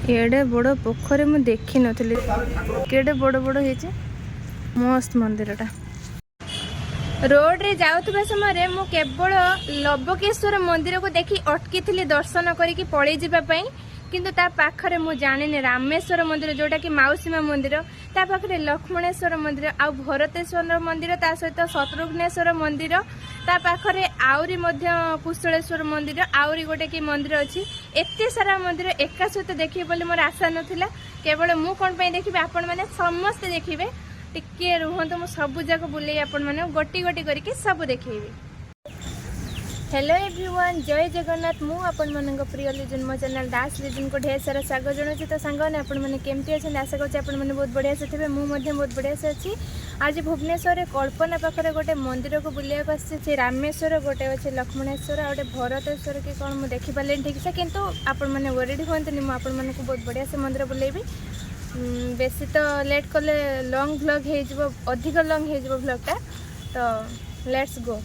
एडे बड़ पोखरी मु देखी नथली केडे बड़ बड़ हे मस्त मंदिरटा। रोड रे जाउथबा समय मु केवल लबकेश्वर मंदिर को देखी अटकी थी दर्शन करी पळै जिबा पई, किंतु ता पाखरे मु जानिनी रामेश्वर मंदिर जोटा कि माउसीमा मंदिर, ता पाखरे लक्ष्मणेश्वर मंदिर आ भरतेश्वर मंदिर, ता सहित शत्रुघ्नेश्वर मंदिर, ता पाखरे आउरी मध्य कुशलेश्वर मंदिर, आउरी गोटे कि मंदिर अछि। एते सारा मंदिर एका सहित देखिए बोली मोर आशा नथिला। केवल मु कोन पई देखिबे, आपण माने समस्त देखिबे। टिके रुहंतु मु सब जाक बुले आपण माने गोटी गोटी करके सब देखिबे। हेलो एवरीवन, जय जगन्नाथ। मु आपण मानक प्रिय लिजन मो चैनल दास लिजन को ढेर सारा स्वागत जणाउछि। तो सांगने आपण माने केमती अछन, आशा करछि आपण माने बहुत बढ़िया से थिबे। मु मध्ये बहुत बढ़िया से अछि। आज भुवनेश्वर रे कल्पना पाखरे गोटे मंदिर को बुलिया को आछि। रामेश्वर गोटे अछि, लक्ष्मणेश्वर आ गोटे भरतेश्वर के कोन मु देखि पाले ठीक से, किंतु आपण माने वरीड होंतनि। मु आपण माने को बहुत बढ़िया से मंदिर बुलेबी। बेसी तो लेट कले लॉन्ग व्लॉग हे जिवो, अधिक लॉन्ग हे जिवो व्लॉगटा। तो लेट्स गो।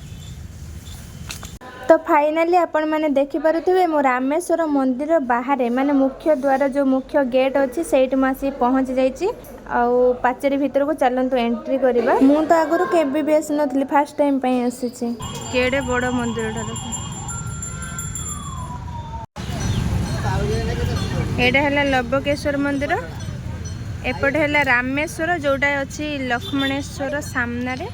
तो फाइनली आपण माने देखि पारुथिबे मो रामेश्वर मंदिर बाहर माने मुख्य द्वार जो मुख्य गेट अछि सेठ मासी पहुंच जाईची। आउ पाचेरी भीतर को चलंतु एंट्री करबा। मु तो आगरो केबे भी आसी नथली, फर्स्ट टाइम पई आसीची। केडे बड़ मंदिरटा देखो। एडा हला लबकेश्वर मंदिर, एपटे हला रामेश्वर जोटा अछि लक्ष्मणेश्वर सामने रे,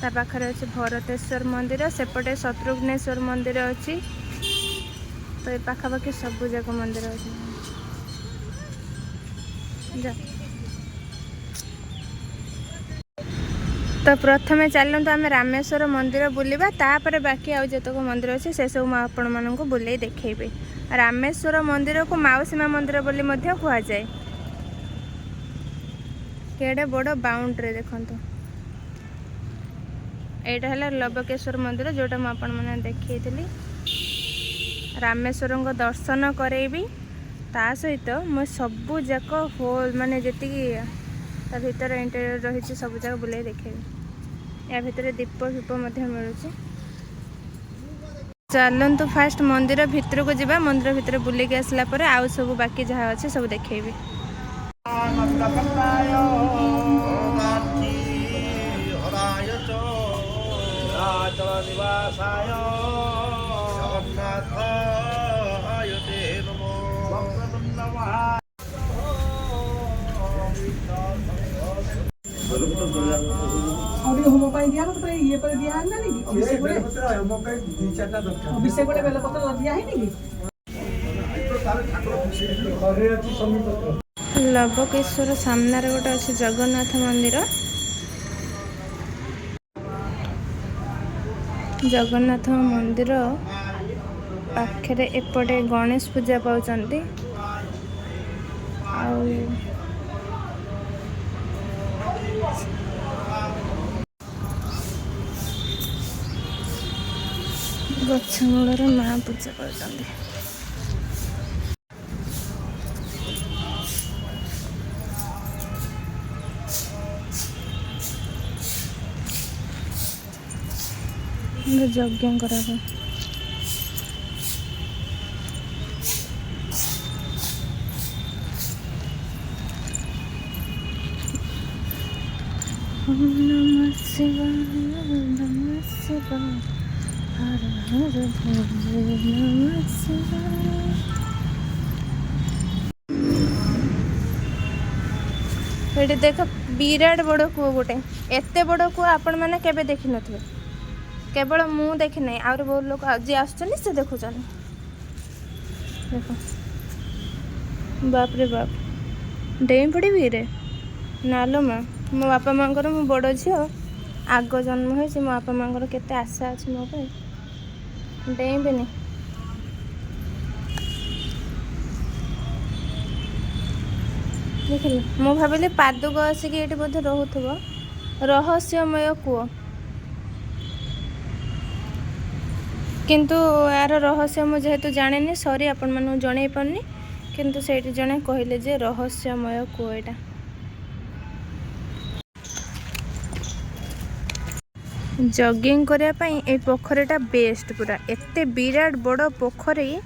ता पाखरे अछि भरतेश्वर मंदिर, सेपटे शत्रुघ्नेश्वर मंदिर अछि। तो ए पाखापाखि सब जाक मंदिर अछि। तो प्रथमे चलतु आम रामेश्वर मंदिर बुलवा, तापर बाकी आउ जतक मंदिर अच्छे से सब आपण मानक बुले देखेबे। रामेश्वर मंदिर को माउसीमा मंदिर बोली मध्य कहा जाए। केडे बड़ बाउंड्री देखंतु। एटा हला लबकेश्वर मंदिर जोटा म आपण माने देखैथिली। रामेश्वर को दर्शन करेबी, ता सहित म सब जाक होल माने जति ता भीतर इंटीरियर रही सब जगह बुले देखेबी। या भीतर दीप दीप मध्य मिलुची। चलंतु फास्ट मंदिर भीतर को जिबा। मंदिर भीतर बुले के आसला परे आउ सब बाकी जहाँ अच्छे सब देखेबी। होम दिया तो ये पर दिया है ना नहीं अभिषेक को होम पे 2-4टा दरकार अभिषेक को बेल पत्र दिया है नहीं तो तार ठाकुर घरे अछि समित। लबकेश्वर सामने रे गोटे अछि जगन्नाथ मंदिर। जगन्नाथ मंदिर पाखरे एपटे गणेश पूजा पाउचंती। गछ मूल माँ पूजा पाउचंती। यज्ञ करा नमः शिवाय नमः शिवाय हर हर भोले नमः शिवाय। एठी देख विराट बड़ कूଅ गोटे। एते बड़ कूଅ आपण माने केबे देखि नथिबे। केवल मु देखि नहीं, और बहुत लोग आज आसुचनी से देखुचन। देखो बाप रे बाप, डेई पड़ी रे नालो माँ। मो बापा माँ मो बड़ झील आग जन्म हो, मो बापा माँ केते आशा अच्छी मो पे। डेई भी देखिए, मु भाविली पादुक आसिक ये बोधे रोथुव। रहस्यमय कूଅ, किंतु यार रहस्य मु जेहेतु जाने सॉरी आपण मानू जणै पारनी, किंतु सेठी जणे कहले जे रहस्यमय कूଅ एटा। जगिंग करने ए पोखरीटा बेस्ट पूरा। एते विराट बड़ पोखरी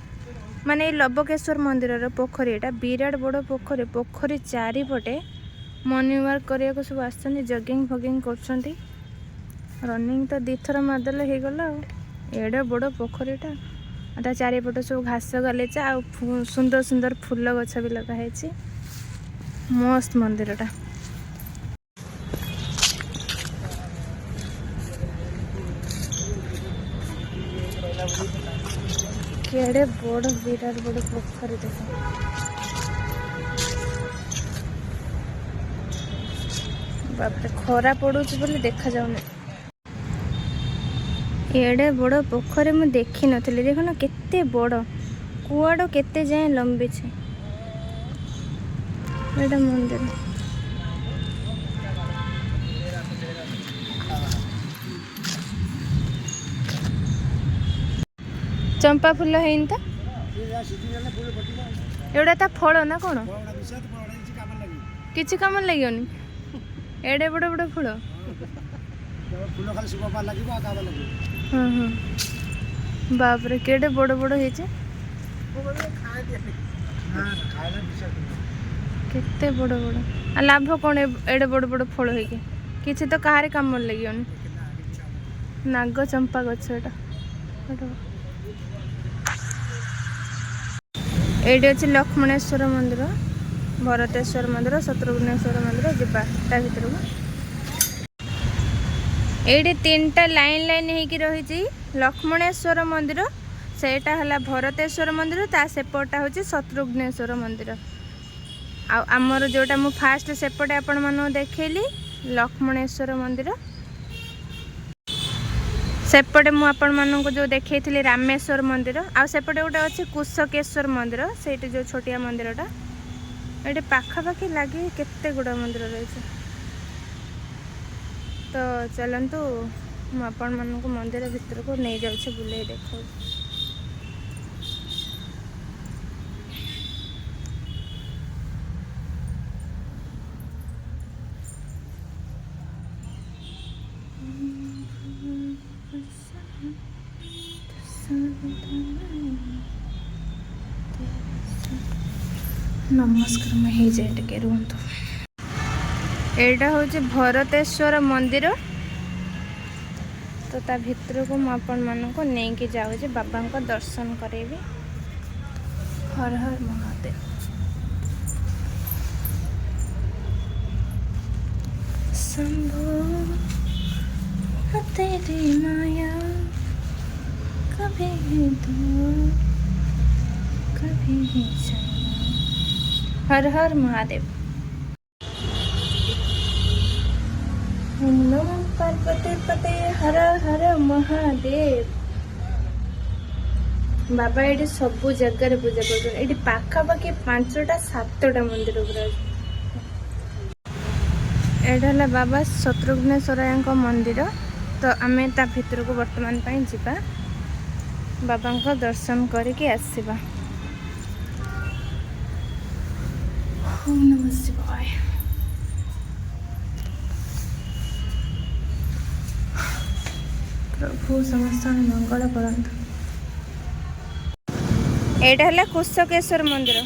माने लबकेश्वर मंदिर पोखरी एटा विराट बड़ पोखरी पोखरी चारिपटे मॉर्निंग वॉक करने को सब आसछन्ती जॉगिंग फगिंग करछन्ती रनिंग तो दीथर मारदेले हो गला एडे बड़ पोखरीटा ता चारिपटे सब घास गलेचा आ सुंदर सुंदर फूल गछ भी लगाई मस्त मंदिरटा केड़े बड़ विराट बड़ पोखरी देख बापरे खरा पड़ुच बोली देखा जाऊनी एडे बड़ पोखरी मु देखी नथली देख ना केते बड़ कुआड़ केते जाए लंबी छे एडा मंदिर चंपा फूल है एवढा ता फल ना कौन किसी काम लगे एडे बड़ बड़ फूल हाँ हाँ बापरे केडे बड़ बड़ केते बड़ बड़ आ लाभ कौन एडे बड़ बड़ फल है किसी तो कहार काम लगे नाग चंपा गछ एटी अच्छे लक्ष्मणेश्वर मंदिर भरतेश्वर मंदिर शत्रुघ्नेश्वर मंदिर जीवा ता भीतर ये तीन टा लाइन लाइन होगी रही लक्ष्मणेश्वर मंदिर सेटा हला भरतेश्वर मंदिर ता सेपटा हूँ शत्रुघ्नेश्वर मंदिर आमर जोटा मु फास्ट सेपटे आपण मानू देखली लक्ष्मणेश्वर मंदिर सेपटे मु आपण मानू जो देखी रामेश्वर मंदिर आ सेपटे गोटे अच्छे कुशकेश्वर मंदिर से जो छोटिया मंदिरटा ये पाखापाखि लगे केते गुड़ा मंदिर रही तो चलतु मुझे मंदिर भीतर को नहीं जाऊँ बुले देखो नमस्कार मैं ही जाए टे रुहतु एटा हूँ भरतेश्वर मंदिर तो ता भीतर को मुझे मान को नहीं जाऊँ बाबा को दर्शन करेबी हर हर महादेव शंभो तेरी माया कभी दूर कभी चलना हर हर महादेव नमो पार्वती पते हर हर महादेव बाबा ये सबू जगार पूजा कर पाखापाखि 5टा 7टा मंदिर एटा बाबा शत्रुघ्नेश्वर मंदिर तो आम ता भीतर को वर्तमान जावा बाबा को दर्शन करके आसवा ओम नमः शिवाय प्रभु समस्त मंगल करंतु एटा हला कुशकेश्वर मंदिर